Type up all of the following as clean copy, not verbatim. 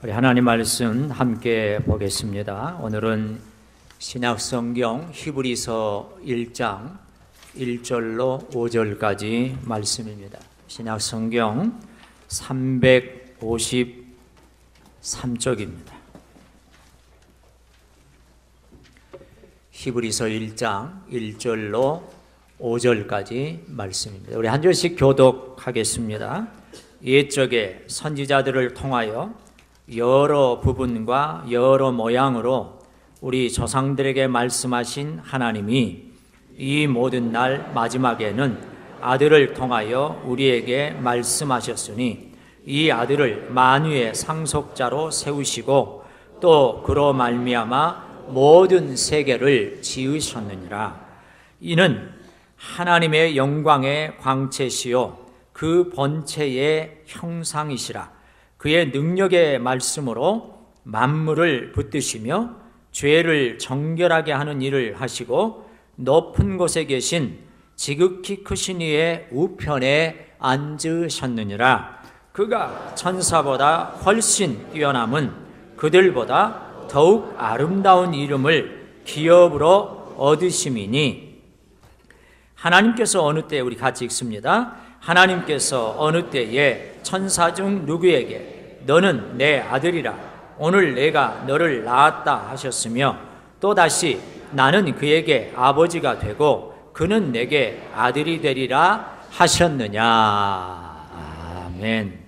우리 하나님 말씀 함께 보겠습니다. 오늘은 신약성경 히브리서 1장 1절로 5절까지 말씀입니다. 신약성경 353쪽입니다. 히브리서 1장 1절로 5절까지 말씀입니다. 우리 한 절씩 교독하겠습니다. 옛적에 선지자들을 통하여 여러 부분과 여러 모양으로 우리 조상들에게 말씀하신 하나님이 이 모든 날 마지막에는 아들을 통하여 우리에게 말씀하셨으니 이 아들을 만유의 상속자로 세우시고 또 그로 말미암아 모든 세계를 지으셨느니라. 이는 하나님의 영광의 광채시요 그 본체의 형상이시라. 그의 능력의 말씀으로 만물을 붙드시며 죄를 정결하게 하는 일을 하시고 높은 곳에 계신 지극히 크신 이의 우편에 앉으셨느니라. 그가 천사보다 훨씬 뛰어남은 그들보다 더욱 아름다운 이름을 기업으로 얻으심이니 하나님께서 어느 때, 우리 같이 읽습니다. 하나님께서 어느 때에 천사 중 누구에게 너는 내 아들이라 오늘 내가 너를 낳았다 하셨으며 또다시 나는 그에게 아버지가 되고 그는 내게 아들이 되리라 하셨느냐. 아멘.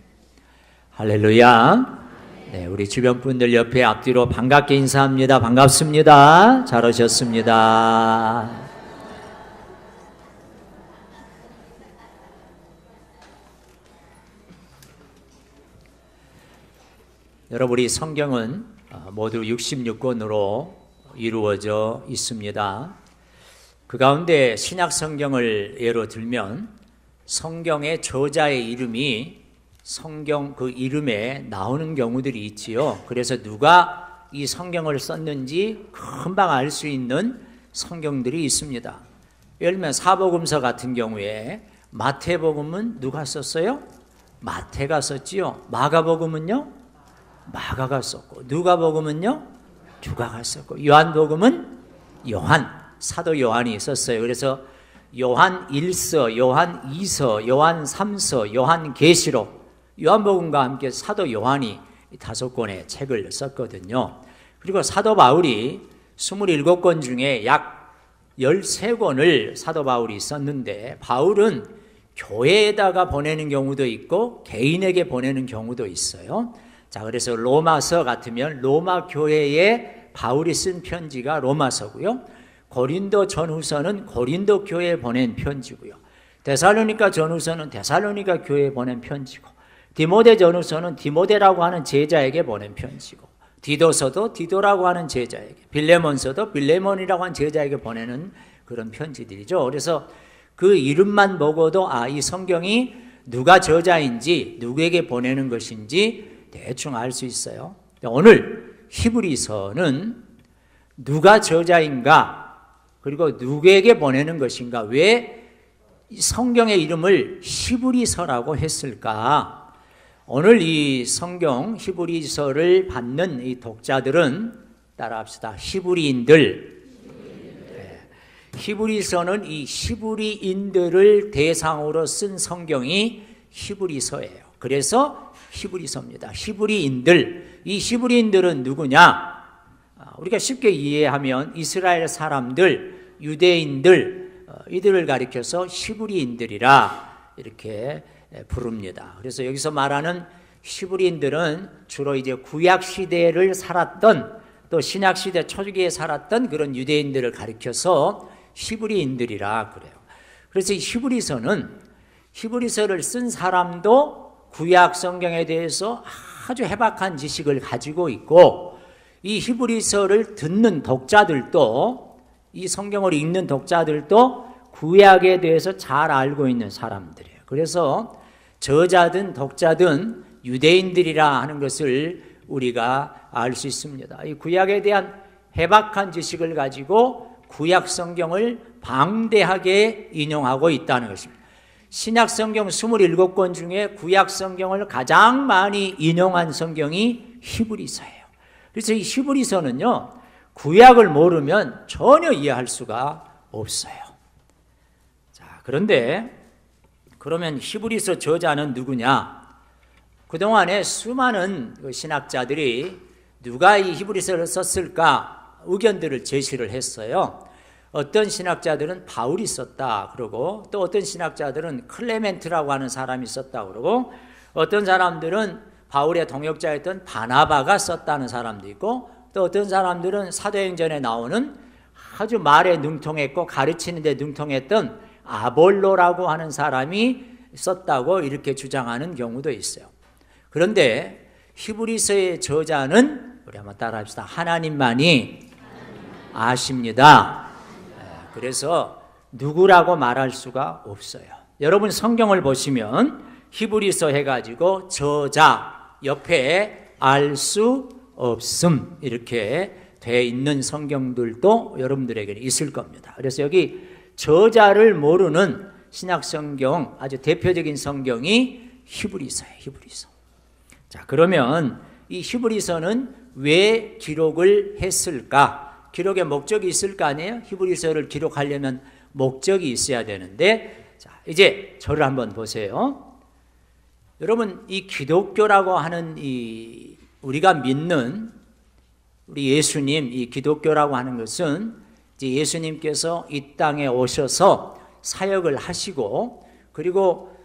할렐루야. 네, 우리 주변 분들 옆에 앞뒤로 반갑게 인사합니다. 반갑습니다. 잘 오셨습니다. 여러분, 우리 성경은 모두 66권으로 이루어져 있습니다. 그 가운데 신약 성경을 예로 들면 성경의 저자의 이름이 성경 그 이름에 나오는 경우들이 있지요. 그래서 누가 이 성경을 썼는지 금방 알 수 있는 성경들이 있습니다. 예를 들면 사복음서 같은 경우에 마태복음은 누가 썼어요? 마태가 썼지요. 마가복음은요? 마가가 썼고, 누가복음은요? 누가가 썼고, 요한복음은 요한, 사도 요한이 썼어요. 그래서 요한 1서, 요한 2서, 요한 3서, 요한 계시록, 요한복음과 함께 사도 요한이 5권의 책을 썼거든요. 그리고 사도 바울이 27권 중에 약 13권을 사도 바울이 썼는데, 바울은 교회에다가 보내는 경우도 있고 개인에게 보내는 경우도 있어요. 자, 그래서 로마서 같으면 로마 교회에 바울이 쓴 편지가 로마서고요. 고린도 전후서는 고린도 교회에 보낸 편지고요. 데살로니가 전후서는 데살로니가 교회에 보낸 편지고, 디모데 전후서는 디모데라고 하는 제자에게 보낸 편지고, 디도서도 디도라고 하는 제자에게, 빌레몬서도 빌레몬이라고 하는 제자에게 보내는 그런 편지들이죠. 그래서 그 이름만 보고도 이 성경이 누가 저자인지, 누구에게 보내는 것인지 대충 알 수 있어요. 오늘 히브리서는 누가 저자인가, 그리고 누구에게 보내는 것인가, 왜 성경의 이름을 히브리서라고 했을까? 오늘 이 성경 히브리서를 받는 이 독자들은 따라합시다. 히브리인들. 히브리서는 이 히브리인들을 대상으로 쓴 성경이 히브리서예요. 그래서 히브리서입니다. 히브리인들. 이 히브리인들은 누구냐? 우리가 쉽게 이해하면 이스라엘 사람들, 유대인들, 이들을 가리켜서 히브리인들이라 이렇게 부릅니다. 그래서 여기서 말하는 히브리인들은 주로 이제 구약 시대를 살았던, 또 신약 시대 초기에 살았던 그런 유대인들을 가리켜서 히브리인들이라 그래요. 그래서 이 히브리서를 쓴 사람도 구약 성경에 대해서 아주 해박한 지식을 가지고 있고, 이 히브리서를 듣는 독자들도, 이 성경을 읽는 독자들도 구약에 대해서 잘 알고 있는 사람들이에요. 그래서 저자든 독자든 유대인들이라 하는 것을 우리가 알 수 있습니다. 이 구약에 대한 해박한 지식을 가지고 구약 성경을 방대하게 인용하고 있다는 것입니다. 신약 성경 27권 중에 구약 성경을 가장 많이 인용한 성경이 히브리서예요. 그래서 이 히브리서는요, 구약을 모르면 전혀 이해할 수가 없어요. 자, 그런데 그러면 히브리서 저자는 누구냐? 그동안에 수많은 신학자들이 누가 이 히브리서를 썼을까 의견들을 제시를 했어요. 어떤 신학자들은 바울이 썼다 그러고, 또 어떤 신학자들은 클레멘트라고 하는 사람이 썼다 그러고, 어떤 사람들은 바울의 동역자였던 바나바가 썼다는 사람도 있고, 또 어떤 사람들은 사도행전에 나오는 아주 말에 능통했고 가르치는 데 능통했던 아볼로라고 하는 사람이 썼다고 이렇게 주장하는 경우도 있어요. 그런데 히브리서의 저자는 우리 한번 따라합시다. 하나님만이 아십니다. 그래서 누구라고 말할 수가 없어요. 여러분 성경을 보시면 히브리서 해가지고 저자 옆에 알 수 없음 이렇게 돼 있는 성경들도 여러분들에게는 있을 겁니다. 그래서 여기 저자를 모르는 신약 성경 아주 대표적인 성경이 히브리서예요. 히브리서. 자, 그러면 이 히브리서는 왜 기록을 했을까? 기록의 목적이 있을 거 아니에요? 히브리서를 기록하려면 목적이 있어야 되는데, 자, 이제 저를 한번 보세요. 여러분, 이 기독교라고 하는 우리가 믿는 우리 예수님, 이 기독교라고 하는 것은 이제 예수님께서 이 땅에 오셔서 사역을 하시고, 그리고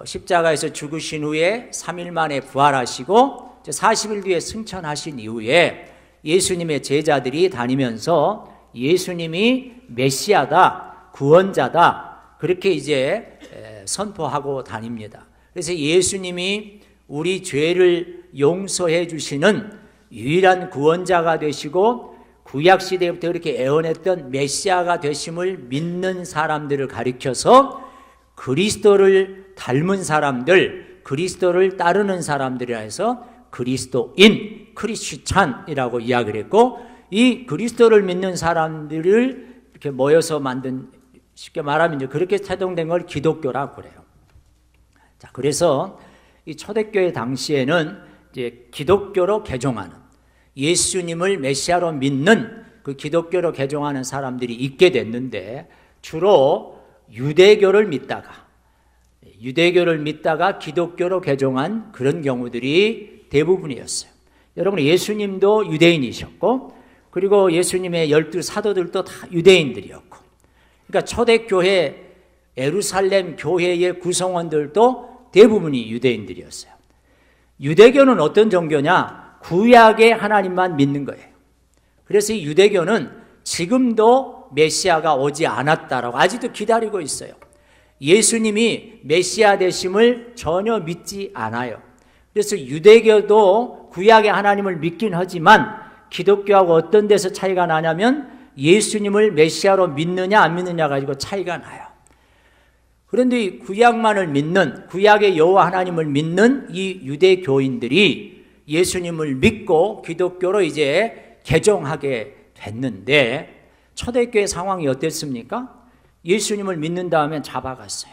십자가에서 죽으신 후에 3일 만에 부활하시고 40일 뒤에 승천하신 이후에 예수님의 제자들이 다니면서 예수님이 메시아다, 구원자다 그렇게 이제 선포하고 다닙니다. 그래서 예수님이 우리 죄를 용서해 주시는 유일한 구원자가 되시고 구약시대부터 그렇게 애원했던 메시아가 되심을 믿는 사람들을 가리켜서 그리스도를 닮은 사람들, 그리스도를 따르는 사람들이라 해서 그리스도인, 크리스찬이라고 이야기를 했고, 이 그리스도를 믿는 사람들을 이렇게 모여서 만든, 쉽게 말하면 이제 그렇게 태동된 걸 기독교라고 그래요. 자, 그래서 이 초대교회 당시에는 이제 기독교로 개종하는, 예수님을 메시아로 믿는 그 기독교로 개종하는 사람들이 있게 됐는데, 주로 유대교를 믿다가 기독교로 개종한 그런 경우들이 대부분이었어요. 여러분, 예수님도 유대인이셨고, 그리고 예수님의 12 사도들도 다 유대인들이었고, 그러니까 초대교회 예루살렘 교회의 구성원들도 대부분이 유대인들이었어요. 유대교는 어떤 종교냐? 구약의 하나님만 믿는 거예요. 그래서 이 유대교는 지금도 메시아가 오지 않았다라고 아직도 기다리고 있어요. 예수님이 메시아 되심을 전혀 믿지 않아요. 그래서 유대교도 구약의 하나님을 믿긴 하지만 기독교하고 어떤 데서 차이가 나냐면 예수님을 메시아로 믿느냐 안 믿느냐 가지고 차이가 나요. 그런데 이 구약만을 믿는, 구약의 여호와 하나님을 믿는 이 유대교인들이 예수님을 믿고 기독교로 이제 개종하게 됐는데, 초대교회 상황이 어땠습니까? 예수님을 믿는 다음에 잡아갔어요.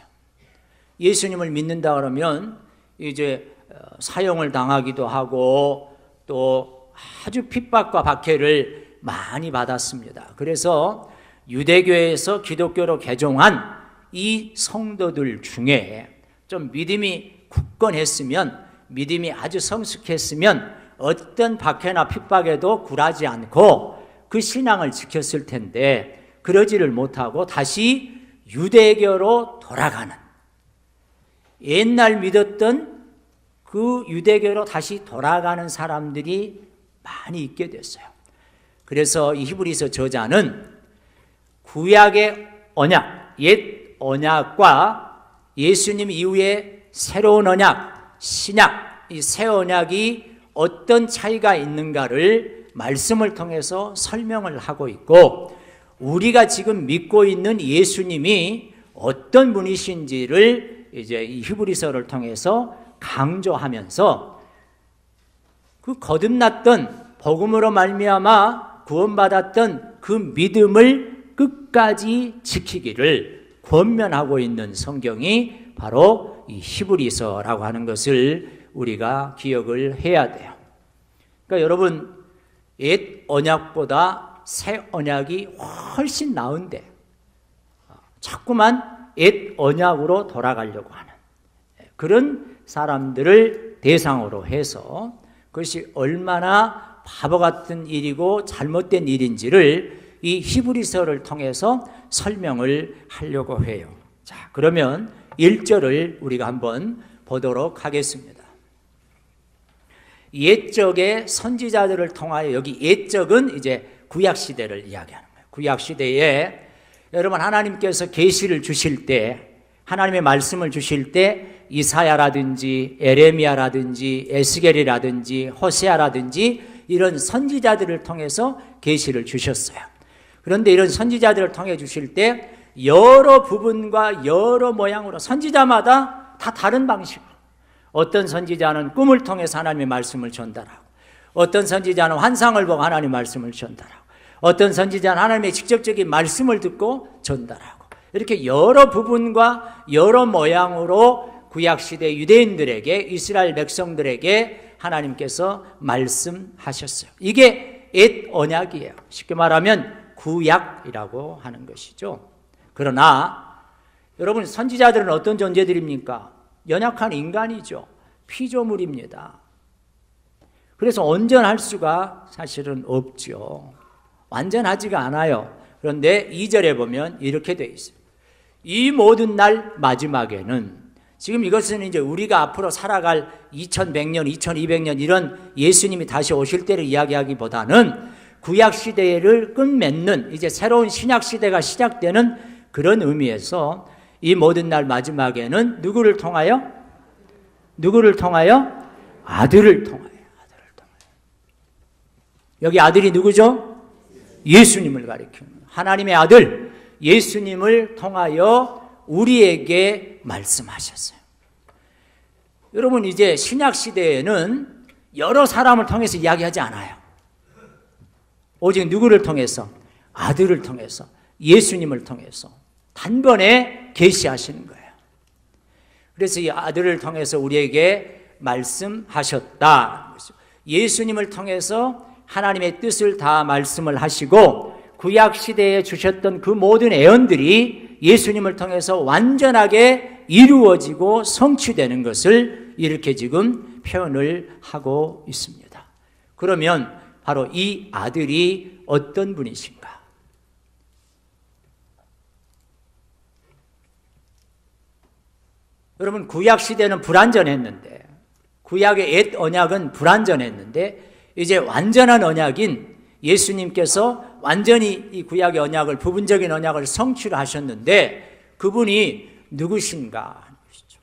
예수님을 믿는다 그러면 이제 사형을 당하기도 하고 또 아주 핍박과 박해를 많이 받았습니다. 그래서 유대교에서 기독교로 개종한 이 성도들 중에 좀 믿음이 굳건했으면, 믿음이 아주 성숙했으면 어떤 박해나 핍박에도 굴하지 않고 그 신앙을 지켰을 텐데, 그러지를 못하고 다시 유대교로 돌아가는, 옛날 믿었던 그 유대교로 다시 돌아가는 사람들이 많이 있게 됐어요. 그래서 이 히브리서 저자는 구약의 언약, 옛 언약과 예수님 이후에 새로운 언약, 신약, 이 새 언약이 어떤 차이가 있는가를 말씀을 통해서 설명을 하고 있고, 우리가 지금 믿고 있는 예수님이 어떤 분이신지를 이제 이 히브리서를 통해서 강조하면서 그 거듭났던 복음으로 말미암아 구원받았던 그 믿음을 끝까지 지키기를 권면하고 있는 성경이 바로 이 히브리서라고 하는 것을 우리가 기억을 해야 돼요. 그러니까 여러분, 옛 언약보다 새 언약이 훨씬 나은데 자꾸만 옛 언약으로 돌아가려고 하는 그런 사람들을 대상으로 해서 그것이 얼마나 바보 같은 일이고 잘못된 일인지를 이 히브리서를 통해서 설명을 하려고 해요. 자, 그러면 1절을 우리가 한번 보도록 하겠습니다. 옛적의 선지자들을 통하여, 여기 옛적은 이제 구약시대를 이야기하는 거예요. 구약시대에 여러분, 하나님께서 계시를 주실 때, 하나님의 말씀을 주실 때 이사야라든지 에레미야라든지 에스겔이라든지 호세아라든지 이런 선지자들을 통해서 계시를 주셨어요. 그런데 이런 선지자들을 통해 주실 때 여러 부분과 여러 모양으로 선지자마다 다 다른 방식으로, 어떤 선지자는 꿈을 통해서 하나님의 말씀을 전달하고, 어떤 선지자는 환상을 보고 하나님의 말씀을 전달하고, 어떤 선지자는 하나님의 직접적인 말씀을 듣고 전달하고, 이렇게 여러 부분과 여러 모양으로 구약시대 유대인들에게, 이스라엘 백성들에게 하나님께서 말씀하셨어요. 이게 옛 언약이에요. 쉽게 말하면 구약이라고 하는 것이죠. 그러나 여러분, 선지자들은 어떤 존재들입니까? 연약한 인간이죠. 피조물입니다. 그래서 온전할 수가 사실은 없죠. 완전하지가 않아요. 그런데 2절에 보면 이렇게 되어 있어요. 이 모든 날 마지막에는, 지금 이것은 이제 우리가 앞으로 살아갈 2100년, 2200년 이런 예수님이 다시 오실 때를 이야기하기보다는 구약 시대를 끝맺는 이제 새로운 신약 시대가 시작되는 그런 의미에서 이 모든 날 마지막에는 누구를 통하여? 누구를 통하여? 아들을 통하여. 여기 아들이 누구죠? 예수님을 가리키는 하나님의 아들 예수님을 통하여 우리에게 말씀하셨어요. 여러분, 이제 신약 시대에는 여러 사람을 통해서 이야기하지 않아요. 오직 누구를 통해서? 아들을 통해서, 예수님을 통해서 단번에 계시하시는 거예요. 그래서 이 아들을 통해서 우리에게 말씀하셨다. 예수님을 통해서 하나님의 뜻을 다 말씀을 하시고, 구약 시대에 주셨던 그 모든 예언들이 예수님을 통해서 완전하게 이루어지고 성취되는 것을 이렇게 지금 표현을 하고 있습니다. 그러면 바로 이 아들이 어떤 분이신가? 여러분, 구약 시대는 불완전했는데, 구약의 옛 언약은 불완전했는데, 이제 완전한 언약인 예수님께서 완전히 이 구약의 언약을, 부분적인 언약을 성취를 하셨는데, 그분이 누구신가 하는 것이죠.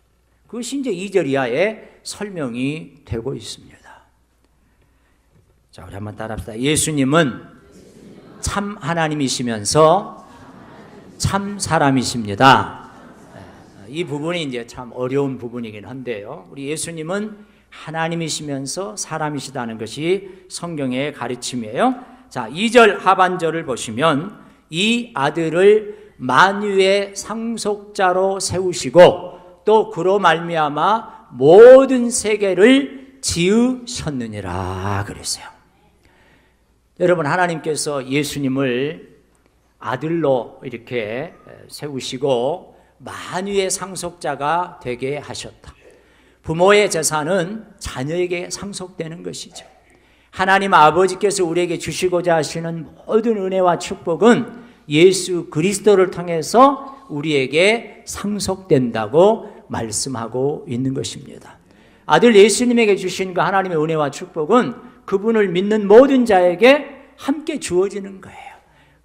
그것이 이제 2절 이하에 설명이 되고 있습니다. 자, 우리 한번 따라합시다. 예수님은 참 하나님이시면서 참 사람이십니다. 이 부분이 이제 참 어려운 부분이긴 한데요. 우리 예수님은 하나님이시면서 사람이시다는 것이 성경의 가르침이에요. 자, 2절 하반절을 보시면 이 아들을 만유의 상속자로 세우시고 또 그로 말미암아 모든 세계를 지으셨느니라 그랬어요. 여러분, 하나님께서 예수님을 아들로 이렇게 세우시고 만유의 상속자가 되게 하셨다. 부모의 재산은 자녀에게 상속되는 것이죠. 하나님 아버지께서 우리에게 주시고자 하시는 모든 은혜와 축복은 예수 그리스도를 통해서 우리에게 상속된다고 말씀하고 있는 것입니다. 아들 예수님에게 주신 그 하나님의 은혜와 축복은 그분을 믿는 모든 자에게 함께 주어지는 거예요.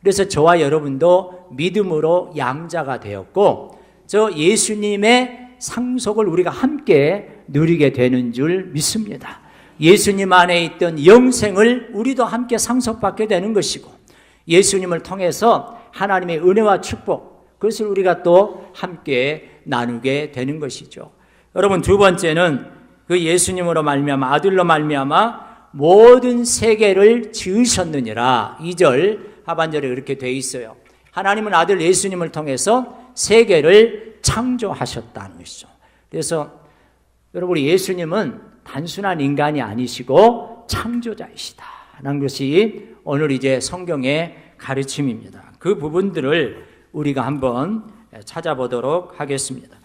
그래서 저와 여러분도 믿음으로 양자가 되었고, 저 예수님의 상속을 우리가 함께 누리게 되는 줄 믿습니다. 예수님 안에 있던 영생을 우리도 함께 상속받게 되는 것이고, 예수님을 통해서 하나님의 은혜와 축복, 그것을 우리가 또 함께 나누게 되는 것이죠. 여러분, 두 번째는 그 예수님으로 말미암아, 아들로 말미암아 모든 세계를 지으셨느니라. 2절 하반절에 그렇게 돼 있어요. 하나님은 아들 예수님을 통해서 세계를 창조하셨다는 것이죠. 그래서 여러분, 우리 예수님은 단순한 인간이 아니시고 창조자이시다라는 것이 오늘 이제 성경의 가르침입니다. 그 부분들을 우리가 한번 찾아보도록 하겠습니다.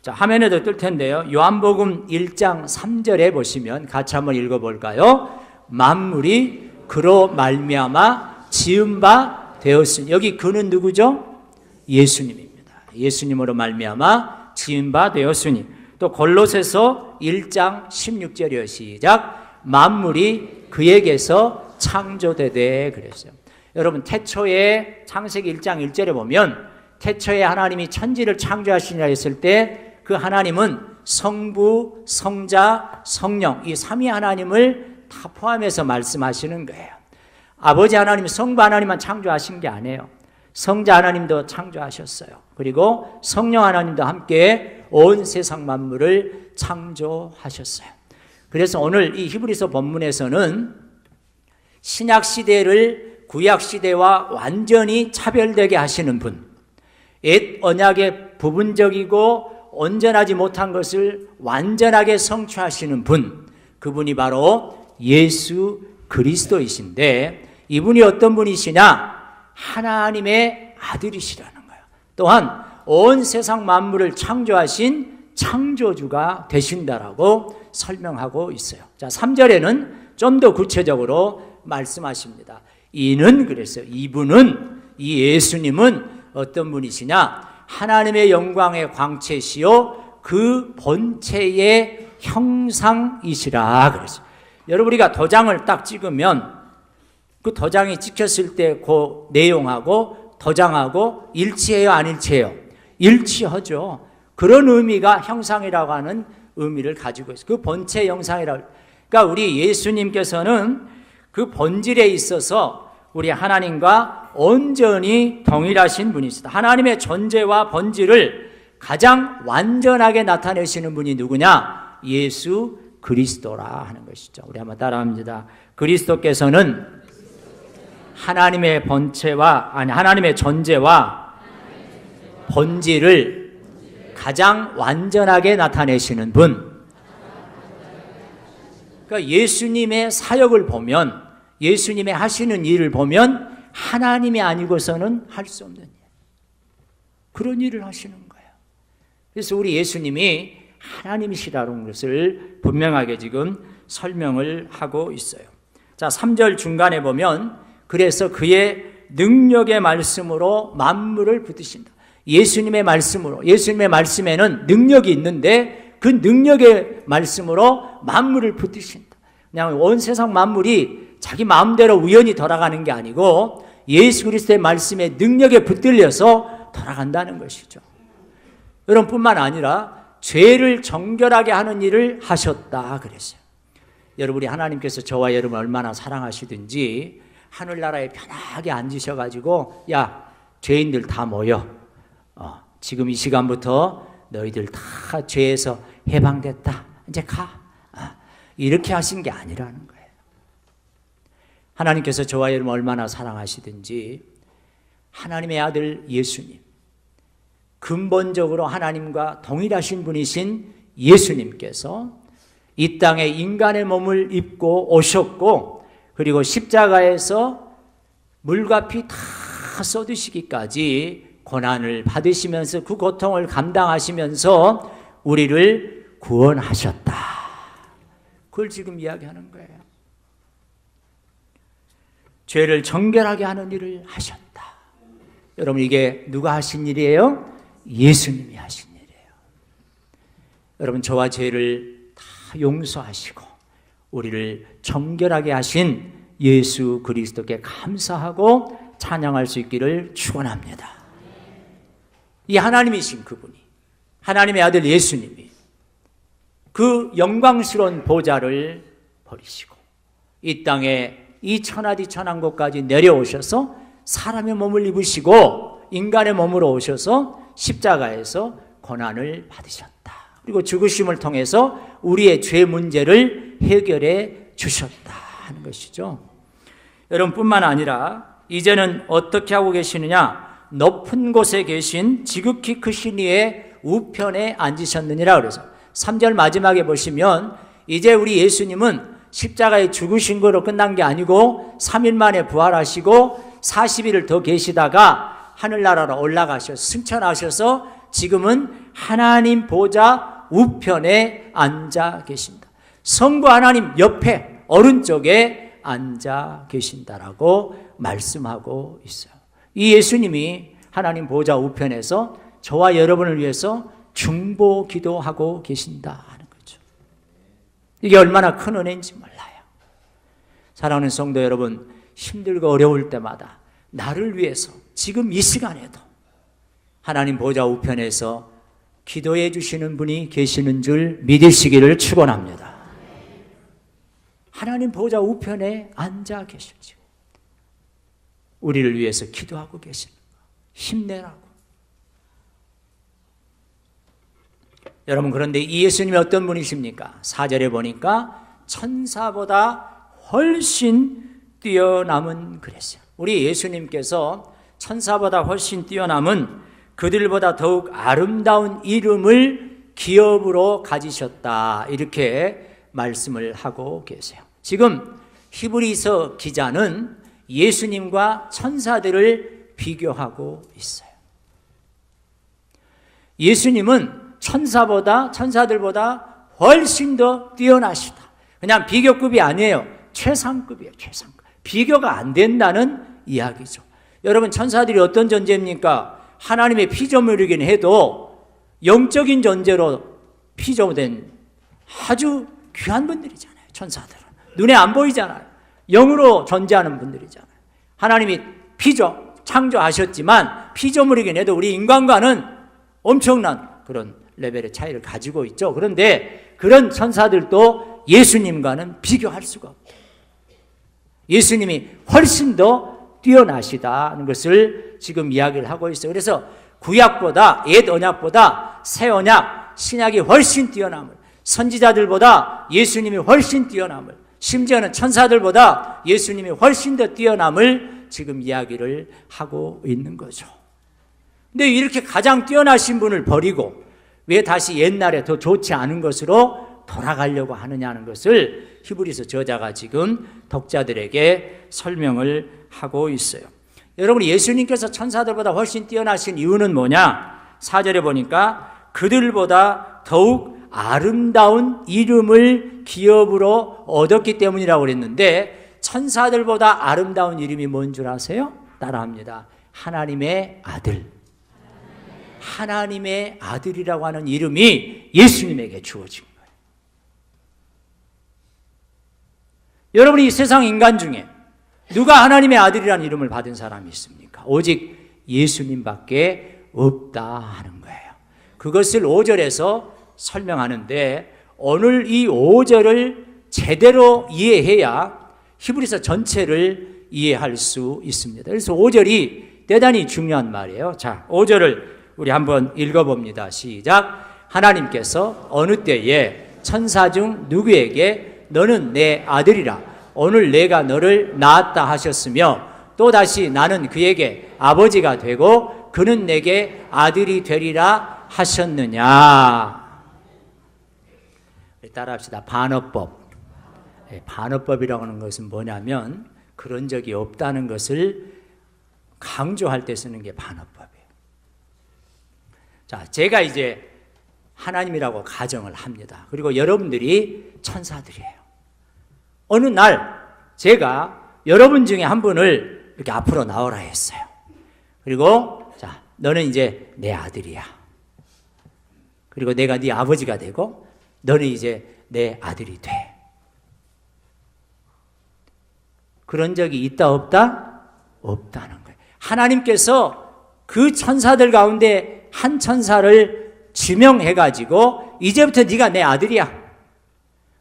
자, 화면에도 뜰 텐데요. 요한복음 1장 3절에 보시면 같이 한번 읽어볼까요? 만물이 그로 말미암아 지은 바 되었으니, 여기 그는 누구죠? 예수님입니다. 예수님으로 말미암아 지은 바 되었으니. 또 골로새서 1장 16절이요. 시작. 만물이 그에게서 창조되되 그랬어요. 여러분, 태초에 창세기 1장 1절에 보면 태초에 하나님이 천지를 창조하시냐 했을 때 그 하나님은 성부, 성자, 성령, 이 삼위 하나님을 다 포함해서 말씀하시는 거예요. 아버지 하나님, 성부 하나님만 창조하신 게 아니에요. 성자 하나님도 창조하셨어요. 그리고 성령 하나님도 함께 온 세상 만물을 창조하셨어요. 그래서 오늘 이 히브리서 본문에서는 신약 시대를 구약 시대와 완전히 차별되게 하시는 분, 옛 언약의 부분적이고 온전하지 못한 것을 완전하게 성취하시는 분, 그분이 바로 예수 그리스도이신데, 이분이 어떤 분이시냐? 하나님의 아들이시라는 거예요. 또한 온 세상 만물을 창조하신 창조주가 되신다라고 설명하고 있어요. 자, 3절에는 좀 더 구체적으로 말씀하십니다. 이는, 그랬어요. 이분은, 이 예수님은 어떤 분이시냐? 하나님의 영광의 광채시요 그 본체의 형상이시라 그랬어요. 여러분, 우리가 도장을 딱 찍으면 그 도장이 찍혔을 때 그 내용하고 도장하고 일치해요, 안 일치해요? 일치하죠. 그런 의미가 형상이라고 하는 의미를 가지고 있어요. 그 본체 형상이라고. 그러니까 우리 예수님께서는 그 본질에 있어서 우리 하나님과 온전히 동일하신 분이시다. 하나님의 존재와 본질을 가장 완전하게 나타내시는 분이 누구냐? 예수 그리스도라 하는 것이죠. 우리 한번 따라합니다. 그리스도께서는 하나님의 본체와, 아니, 하나님의 존재와 본질을 가장 완전하게 나타내시는 분. 그러니까 예수님의 사역을 보면, 예수님의 하시는 일을 보면 하나님이 아니고서는 할 수 없는 일, 그런 일을 하시는 거예요. 그래서 우리 예수님이 하나님이시라는 것을 분명하게 지금 설명을 하고 있어요. 자, 3절 중간에 보면 그래서 그의 능력의 말씀으로 만물을 붙드신다. 예수님의 말씀으로, 예수님의 말씀에는 능력이 있는데 그 능력의 말씀으로 만물을 붙드신다. 그냥 온 세상 만물이 자기 마음대로 우연히 돌아가는 게 아니고 예수 그리스도의 말씀에 능력에 붙들려서 돌아간다는 것이죠. 여러분, 뿐만 아니라 죄를 정결하게 하는 일을 하셨다 그랬어요. 여러분, 우리 하나님께서 저와 여러분 얼마나 사랑하시든지 하늘나라에 편하게 앉으셔가지고, 야, 죄인들 다 모여, 지금 이 시간부터 너희들 다 죄에서 해방됐다, 이제 가, 이렇게 하신 게 아니라는 거예요. 하나님께서 저와 여러분 얼마나 사랑하시든지 하나님의 아들 예수님, 근본적으로 하나님과 동일하신 분이신 예수님께서 이 땅에 인간의 몸을 입고 오셨고, 그리고 십자가에서 물과 피 다 쏟으시기까지 고난을 받으시면서 그 고통을 감당하시면서 우리를 구원하셨다. 그걸 지금 이야기하는 거예요. 죄를 정결하게 하는 일을 하셨다. 여러분, 이게 누가 하신 일이에요? 예수님이 하신 일이에요. 여러분, 저와 죄를 다 용서하시고 우리를 정결하게 하신 예수 그리스도께 감사하고 찬양할 수 있기를 축원합니다. 이 하나님이신 그분이, 하나님의 아들 예수님이 그 영광스러운 보좌를 버리시고 이 땅에 이 천하디천왕국까지 내려오셔서 사람의 몸을 입으시고 인간의 몸으로 오셔서 십자가에서 고난을 받으셨다. 그리고 죽으심을 통해서 우리의 죄 문제를 해결해 주셨다 하는 것이죠. 여러분, 뿐만 아니라 이제는 어떻게 하고 계시느냐? 높은 곳에 계신 지극히 크신 이의 우편에 앉으셨느니라 그래서 3절 마지막에 보시면 이제 우리 예수님은 십자가에 죽으신 거로 끝난 게 아니고 3일 만에 부활하시고 40일을 더 계시다가 하늘나라로 올라가셔서 승천하셔서 지금은 하나님 보좌 우편에 앉아 계신다. 성부 하나님 옆에 오른쪽에 앉아 계신다라고 말씀하고 있어요. 이 예수님이 하나님 보좌 우편에서 저와 여러분을 위해서 중보 기도하고 계신다 하는 거죠. 이게 얼마나 큰 은혜인지 몰라요. 사랑하는 성도 여러분, 힘들고 어려울 때마다 나를 위해서 지금 이 시간에도 하나님 보좌 우편에서 기도해 주시는 분이 계시는 줄 믿으시기를 축원합니다. 하나님 보좌 우편에 앉아 계시지 우리를 위해서 기도하고 계시는 거 힘내라고. 여러분, 그런데 이 예수님이 어떤 분이십니까? 4절에 보니까 천사보다 훨씬 뛰어남은 그랬어요. 우리 예수님께서 천사보다 훨씬 뛰어남은 그들보다 더욱 아름다운 이름을 기업으로 가지셨다, 이렇게 말씀을 하고 계세요. 지금 히브리서 기자는 예수님과 천사들을 비교하고 있어요. 예수님은 천사들보다 훨씬 더 뛰어나시다. 그냥 비교급이 아니에요. 최상급이에요. 최상급. 비교가 안 된다는 이야기죠. 여러분, 천사들이 어떤 존재입니까? 하나님의 피조물이긴 해도 영적인 존재로 피조된 아주 귀한 분들이잖아요. 천사들은 눈에 안 보이잖아요. 영으로 존재하는 분들이잖아요. 하나님이 창조하셨지만 피조물이긴 해도 우리 인간과는 엄청난 그런 레벨의 차이를 가지고 있죠. 그런데 그런 천사들도 예수님과는 비교할 수가 없다. 예수님이 훨씬 더 뛰어나시다는 것을 지금 이야기를 하고 있어요. 그래서 구약보다, 옛 언약보다 새 언약, 신약이 훨씬 뛰어남을, 선지자들보다 예수님이 훨씬 뛰어남을, 심지어는 천사들보다 예수님이 훨씬 더 뛰어남을 지금 이야기를 하고 있는 거죠. 근데 이렇게 가장 뛰어나신 분을 버리고 왜 다시 옛날에 더 좋지 않은 것으로 돌아가려고 하느냐는 것을 히브리서 저자가 지금 독자들에게 설명을 하고 있어요. 여러분, 예수님께서 천사들보다 훨씬 뛰어나신 이유는 뭐냐? 4절에 보니까 그들보다 더욱 아름다운 이름을 기업으로 얻었기 때문이라고 그랬는데, 천사들보다 아름다운 이름이 뭔 줄 아세요? 따라합니다. 하나님의 아들. 하나님의 아들이라고 하는 이름이 예수님에게 주어진 거예요. 여러분, 이 세상 인간 중에 누가 하나님의 아들이라는 이름을 받은 사람이 있습니까? 오직 예수님밖에 없다 하는 거예요. 그것을 5절에서 설명하는데, 오늘 이 5절을 제대로 이해해야 히브리서 전체를 이해할 수 있습니다. 그래서 5절이 대단히 중요한 말이에요. 자, 5절을 우리 한번 읽어봅니다. 시작. 하나님께서 어느 때에 천사 중 누구에게 너는 내 아들이라 오늘 내가 너를 낳았다 하셨으며, 또다시 나는 그에게 아버지가 되고 그는 내게 아들이 되리라 하셨느냐. 따라합시다. 반어법. 반어법이라고 하는 것은 뭐냐면 그런 적이 없다는 것을 강조할 때 쓰는 게 반어법이에요. 자, 제가 이제 하나님이라고 가정을 합니다. 그리고 여러분들이 천사들이에요. 어느 날 제가 여러분 중에 한 분을 이렇게 앞으로 나오라 했어요. 그리고 자, 너는 이제 내 아들이야. 그리고 내가 네 아버지가 되고 너는 이제 내 아들이 돼. 그런 적이 있다 없다? 없다는 거예요. 하나님께서 그 천사들 가운데 한 천사를 지명해가지고 이제부터 네가 내 아들이야.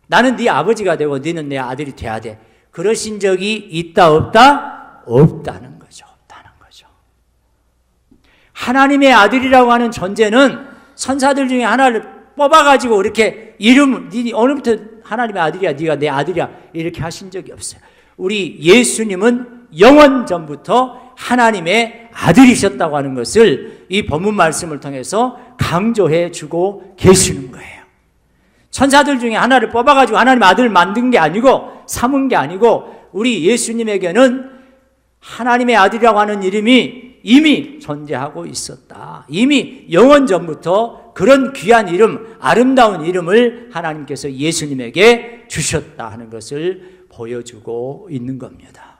나는 네 아버지가 되고 너는 내 아들이 돼야 돼. 그러신 적이 있다 없다? 없다는 거죠. 없다는 거죠. 하나님의 아들이라고 하는 존재는 천사들 중에 하나를 뽑아가지고 이렇게 이름, 네 오늘부터 하나님의 아들이야, 네가 내 아들이야 이렇게 하신 적이 없어요. 우리 예수님은 영원 전부터 하나님의 아들이셨다고 하는 것을 이 본문 말씀을 통해서 강조해 주고 계시는 거예요. 천사들 중에 하나를 뽑아가지고 하나님의 아들을 만든 게 아니고 삼은 게 아니고 우리 예수님에게는 하나님의 아들이라고 하는 이름이 이미 존재하고 있었다. 이미 영원 전부터 그런 귀한 이름, 아름다운 이름을 하나님께서 예수님에게 주셨다 하는 것을 보여주고 있는 겁니다.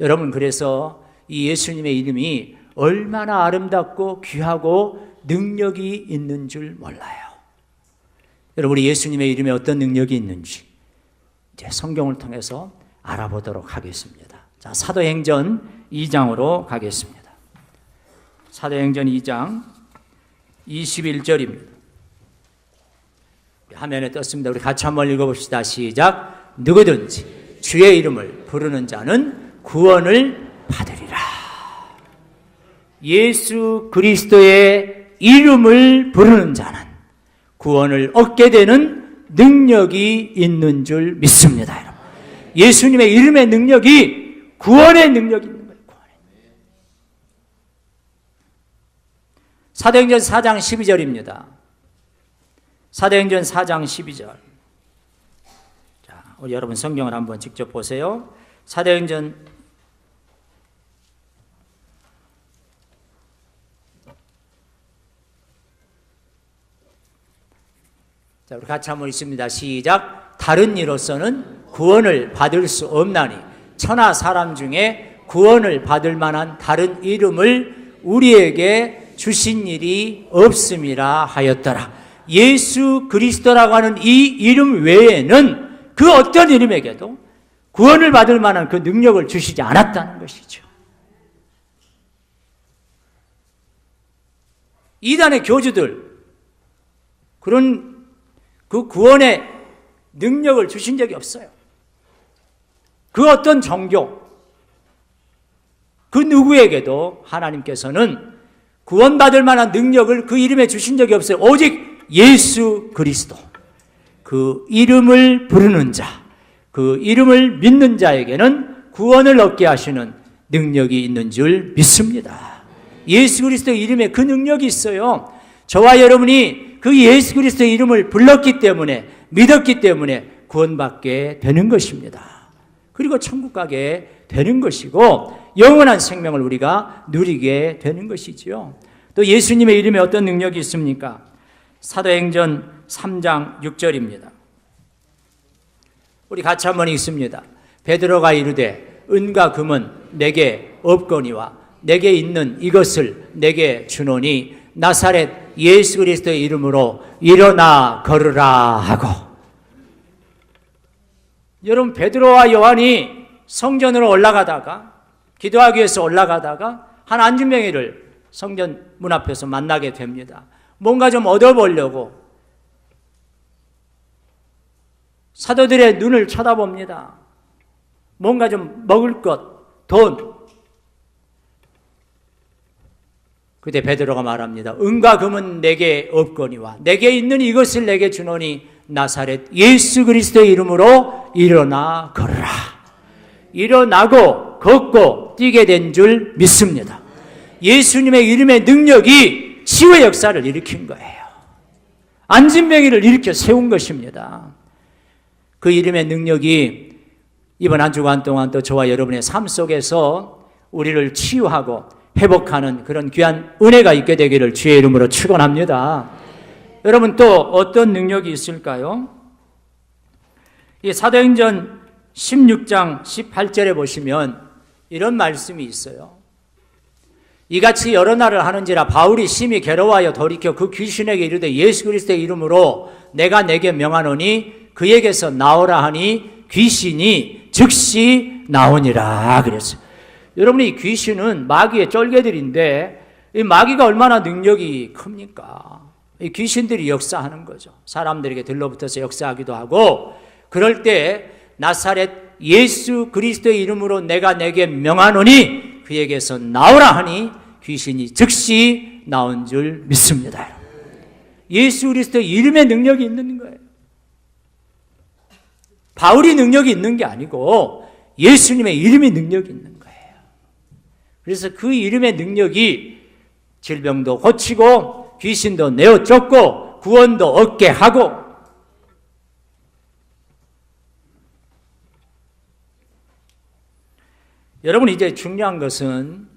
여러분, 그래서 이 예수님의 이름이 얼마나 아름답고 귀하고 능력이 있는 줄 몰라요. 여러분, 우리 예수님의 이름에 어떤 능력이 있는지 이제 성경을 통해서 알아보도록 하겠습니다. 자, 사도행전 2장으로 가겠습니다. 사도행전 2장 21절입니다. 화면에 떴습니다. 우리 같이 한번 읽어봅시다. 시작. 누구든지 주의 이름을 부르는 자는 구원을 받으리라. 예수 그리스도의 이름을 부르는 자는 구원을 얻게 되는 능력이 있는 줄 믿습니다. 여러분. 예수님의 이름의 능력이 구원의 능력이 있는 거예요. 사도행전 4장 12절입니다. 사도행전 4장 12절. 자, 우리 여러분 성경을 한번 직접 보세요. 사도행전 자, 우리 같이 한번 읽습니다. 시작. 다른 이로서는 구원을 받을 수 없나니 천하 사람 중에 구원을 받을 만한 다른 이름을 우리에게 주신 일이 없음이라 하였더라. 예수 그리스도라고 하는 이 이름 외에는 그 어떤 이름에게도 구원을 받을 만한 그 능력을 주시지 않았다는 것이죠. 이단의 교주들, 그런 그 구원의 능력을 주신 적이 없어요. 그 어떤 종교, 그 누구에게도 하나님께서는 구원받을 만한 능력을 그 이름에 주신 적이 없어요. 오직 예수 그리스도, 그 이름을 부르는 자, 그 이름을 믿는 자에게는 구원을 얻게 하시는 능력이 있는 줄 믿습니다. 예수 그리스도 이름에 그 능력이 있어요. 저와 여러분이 그 예수 그리스도의 이름을 불렀기 때문에, 믿었기 때문에 구원받게 되는 것입니다. 그리고 천국 가게 되는 것이고 영원한 생명을 우리가 누리게 되는 것이지요. 또 예수님의 이름에 어떤 능력이 있습니까? 사도행전 3장 6절입니다. 우리 같이 한번 읽습니다. 베드로가 이르되 은과 금은 내게 없거니와 내게 있는 이것을 내게 주노니 나사렛 예수 그리스도의 이름으로 일어나 걸으라 하고. 여러분, 베드로와 요한이 성전으로 올라가다가, 기도하기 위해서 올라가다가 한 안진뱅이를 성전 문 앞에서 만나게 됩니다. 뭔가 좀 얻어보려고 사도들의 눈을 쳐다봅니다. 뭔가 좀 먹을 것, 돈. 그때 베드로가 말합니다. 은과 금은 내게 없거니와 내게 있는 이것을 내게 주노니 나사렛 예수 그리스도의 이름으로 일어나 걸으라. 일어나고 걷고 뛰게 된 줄 믿습니다. 예수님의 이름의 능력이 치유의 역사를 일으킨 거예요. 안진뱅이를 일으켜 세운 것입니다. 그 이름의 능력이 이번 한 주간 동안 또 저와 여러분의 삶 속에서 우리를 치유하고 회복하는 그런 귀한 은혜가 있게 되기를 주의 이름으로 축원합니다. 여러분, 또 어떤 능력이 있을까요? 이 사도행전 16장 18절에 보시면 이런 말씀이 있어요. 이같이 여러 날을 하는지라 바울이 심히 괴로워하여 돌이켜 그 귀신에게 이르되 예수 그리스도의 이름으로 내가 내게 명하노니 그에게서 나오라 하니 귀신이 즉시 나오니라 그랬어요. 여러분, 이 귀신은 마귀의 쫄개들인데 이 마귀가 얼마나 능력이 큽니까? 이 귀신들이 역사하는 거죠. 사람들에게 들러붙어서 역사하기도 하고, 그럴 때 나사렛 예수 그리스도의 이름으로 내가 내게 명하노니 그에게서 나오라 하니 귀신이 즉시 나온 줄 믿습니다. 예수 그리스도의 이름의 능력이 있는 거예요. 바울이 능력이 있는 게 아니고 예수님의 이름의 능력이 있는 거예요. 그래서 그 이름의 능력이 질병도 고치고 귀신도 내어 쫓고 구원도 얻게 하고, 여러분 이제 중요한 것은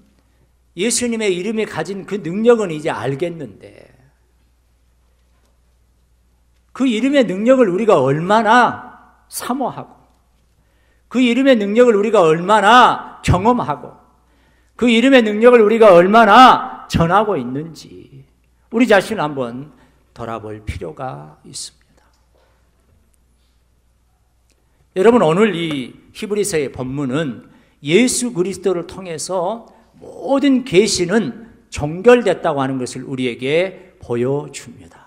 예수님의 이름이 가진 그 능력은 이제 알겠는데 그 이름의 능력을 우리가 얼마나 사모하고 그 이름의 능력을 우리가 얼마나 경험하고 그 이름의 능력을 우리가 얼마나 전하고 있는지 우리 자신을 한번 돌아볼 필요가 있습니다. 여러분 오늘 이 히브리서의 본문은 예수 그리스도를 통해서 모든 계시는 종결됐다고 하는 것을 우리에게 보여줍니다.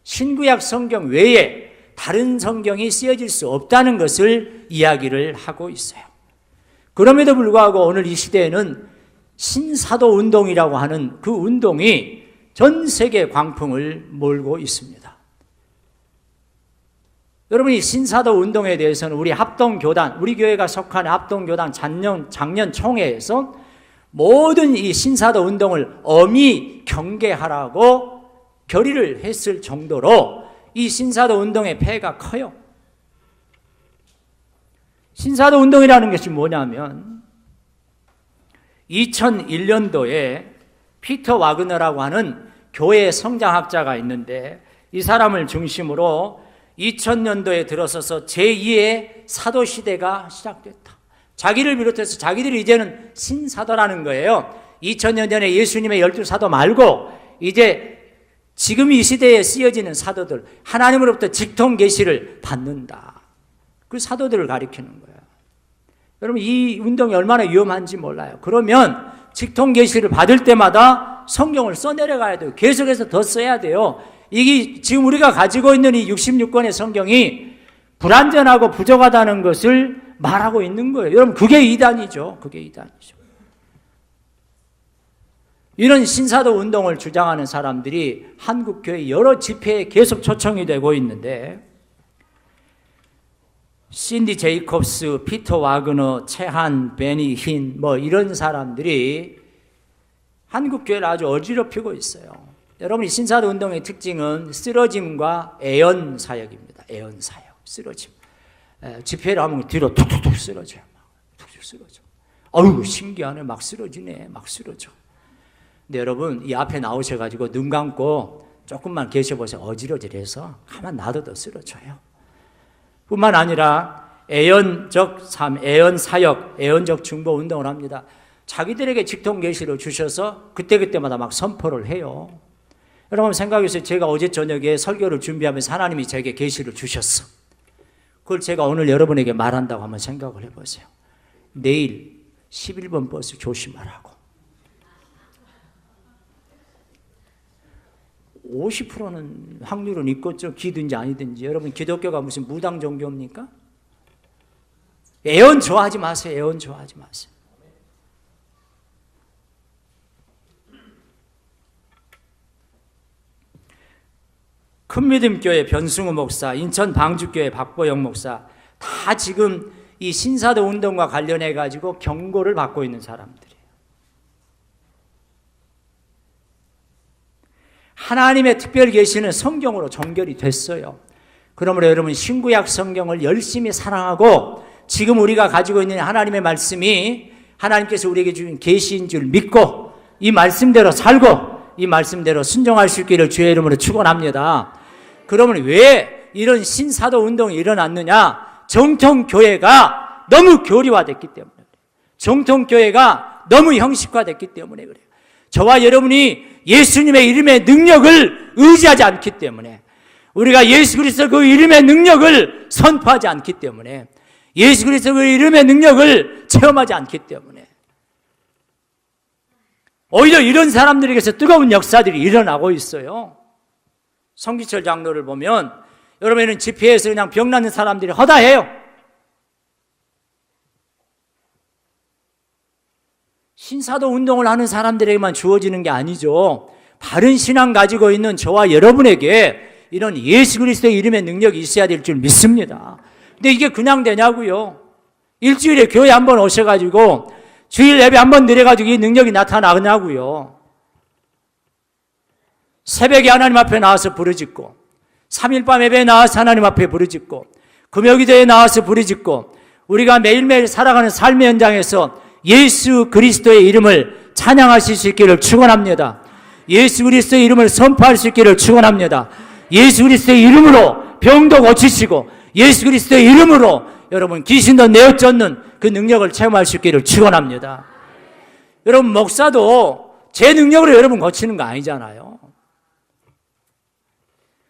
신구약 성경 외에 다른 성경이 쓰여질 수 없다는 것을 이야기를 하고 있어요. 그럼에도 불구하고 오늘 이 시대에는 신사도 운동이라고 하는 그 운동이 전 세계 광풍을 몰고 있습니다. 여러분이 신사도 운동에 대해서는 우리 합동교단, 우리 교회가 속한 합동교단 작년 총회에서 모든 이 신사도 운동을 엄히 경계하라고 결의를 했을 정도로 이 신사도 운동의 폐해가 커요. 신사도 운동이라는 것이 뭐냐면 2001년도에 피터 와그너라고 하는 교회 성장학자가 있는데 이 사람을 중심으로 2000년도에 들어서서 제2의 사도시대가 시작됐다. 자기를 비롯해서 자기들이 이제는 신사도라는 거예요. 2000년 전에 예수님의 12사도 말고 이제 지금 이 시대에 쓰여지는 사도들, 하나님으로부터 직통 계시를 받는다. 그 사도들을 가리키는 거예요. 여러분 이 운동이 얼마나 위험한지 몰라요. 그러면 직통 계시를 받을 때마다 성경을 써내려가야 돼요. 계속해서 더 써야 돼요. 이게 지금 우리가 가지고 있는 이 66권의 성경이 불완전하고 부족하다는 것을 말하고 있는 거예요. 여러분 그게 이단이죠. 그게 이단이죠. 이런 신사도 운동을 주장하는 사람들이 한국교회 여러 집회에 계속 초청이 되고 있는데 신디 제이콥스, 피터 와그너, 채한, 베니 힌 이런 사람들이 한국교회를 아주 어지럽히고 있어요. 여러분 이 신사도 운동의 특징은 쓰러짐과 애연 사역입니다. 애연 사역, 쓰러짐. 집회를 하면 뒤로 툭툭툭 쓰러져요. 툭툭 쓰러져. 어휴 신기하네. 막 쓰러지네. 막 쓰러져. 근데 여러분 이 앞에 나오셔가지고 눈 감고 조금만 계셔보세요. 어지러지해서 가만 놔둬도 쓰러져요. 뿐만 아니라 애연적 삶, 애연 사역, 애연적 중보 운동을 합니다. 자기들에게 직통 계시를 주셔서 그때그때마다 막 선포를 해요. 여러분 생각해보세요. 제가 어제 저녁에 설교를 준비하면서 하나님이 제게 계시를 주셨어. 그걸 제가 오늘 여러분에게 말한다고 한번 생각을 해보세요. 내일 11번 버스 조심하라고. 50%는 확률은 있고 좀 기든지 아니든지. 여러분 기독교가 무슨 무당 종교입니까? 애원 좋아하지 마세요. 애원 좋아하지 마세요. 큰믿음교회 변승우 목사, 인천 방주교회 박보영 목사 다 지금 이 신사도 운동과 관련해 가지고 경고를 받고 있는 사람들이에요. 하나님의 특별 계시는 성경으로 종결이 됐어요. 그러므로 여러분 신구약 성경을 열심히 사랑하고 지금 우리가 가지고 있는 하나님의 말씀이 하나님께서 우리에게 주신 계시인 줄 믿고 이 말씀대로 살고 이 말씀대로 순종할 수 있기를 주의 이름으로 축원합니다. 그러면 왜 이런 신사도 운동이 일어났느냐? 정통교회가 너무 교리화됐기 때문에 그래요. 정통교회가 너무 형식화됐기 때문에 그래요. 저와 여러분이 예수님의 이름의 능력을 의지하지 않기 때문에, 우리가 예수 그리스도 그 이름의 능력을 선포하지 않기 때문에, 예수 그리스도 그 이름의 능력을 체험하지 않기 때문에 오히려 이런 사람들에게서 뜨거운 역사들이 일어나고 있어요. 성기철 장로를 보면 여러분은 집회에서 그냥 병나는 사람들이 허다해요. 신사도 운동을 하는 사람들에게만 주어지는 게 아니죠. 바른 신앙 가지고 있는 저와 여러분에게 이런 예수 그리스도의 이름의 능력이 있어야 될 줄 믿습니다. 근데 이게 그냥 되냐고요. 일주일에 교회 한번 오셔가지고 주일 예배 한번 드려가지고 이 능력이 나타나냐고요. 새벽에 하나님 앞에 나와서 부르짖고 3일밤 예배에 나와서 하나님 앞에 부르짖고 금요기도에 나와서 부르짖고 우리가 매일매일 살아가는 삶의 현장에서 예수 그리스도의 이름을 찬양하실 수 있기를 축원합니다. 예수 그리스도의 이름을 선포할 수 있기를 축원합니다. 예수 그리스도의 이름으로 병도 고치시고 예수 그리스도의 이름으로 여러분 귀신도 내어쫓는 그 능력을 체험할 수 있기를 축원합니다. 여러분 목사도 제 능력으로 여러분 고치는 거 아니잖아요.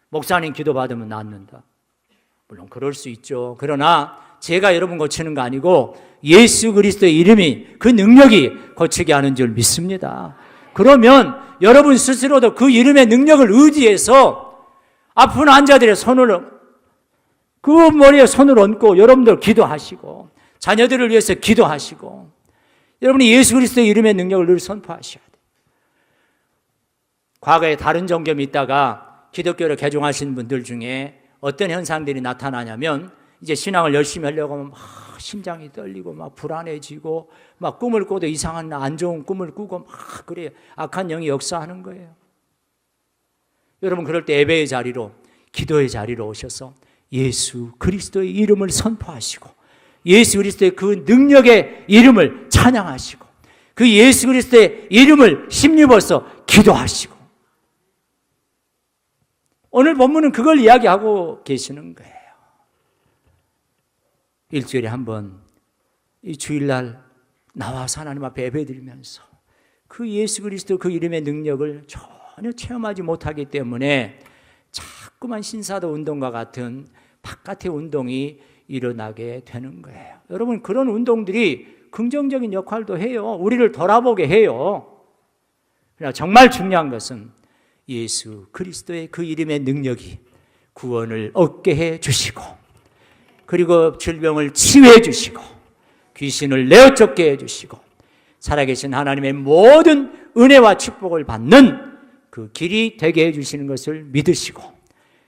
목사님 기도받으면 낫는다. 물론 그럴 수 있죠. 그러나 제가 여러분 고치는 거 아니고 예수 그리스도의 이름이 그 능력이 고치게 하는 줄 믿습니다. 그러면 여러분 스스로도 그 이름의 능력을 의지해서 아픈 환자들의 그 머리에 손을 얹고 여러분들 기도하시고 자녀들을 위해서 기도하시고 여러분이 예수 그리스도의 이름의 능력을 늘 선포하셔야 돼요. 과거에 다른 종교에 있다가 기독교를 개종하신 분들 중에 어떤 현상들이 나타나냐면 이제 신앙을 열심히 하려고 하면 막 심장이 떨리고 막 불안해지고 막 꿈을 꿔도 이상한 안 좋은 꿈을 꾸고 막 그래요. 악한 영이 역사하는 거예요. 여러분 그럴 때 예배의 자리로 기도의 자리로 오셔서 예수 그리스도의 이름을 선포하시고 예수 그리스도의 그 능력의 이름을 찬양하시고 그 예수 그리스도의 이름을 힘입어서 기도하시고 오늘 본문은 그걸 이야기하고 계시는 거예요. 일주일에 한 번 이 주일날 나와서 하나님 앞에 예배드리면서 그 예수 그리스도 그 이름의 능력을 전혀 체험하지 못하기 때문에 자꾸만 신사도 운동과 같은 바깥의 운동이 일어나게 되는 거예요. 여러분 그런 운동들이 긍정적인 역할도 해요. 우리를 돌아보게 해요. 그러나 정말 중요한 것은 예수 그리스도의 그 이름의 능력이 구원을 얻게 해 주시고 그리고 질병을 치유해 주시고 귀신을 내어쫓게 해 주시고 살아계신 하나님의 모든 은혜와 축복을 받는 그 길이 되게 해 주시는 것을 믿으시고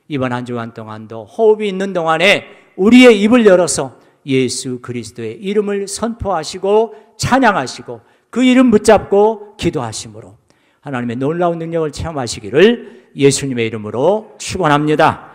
이번 한 주간 동안도 호흡이 있는 동안에 우리의 입을 열어서 예수 그리스도의 이름을 선포하시고 찬양하시고 그 이름 붙잡고 기도하심으로 하나님의 놀라운 능력을 체험하시기를 예수님의 이름으로 축원합니다.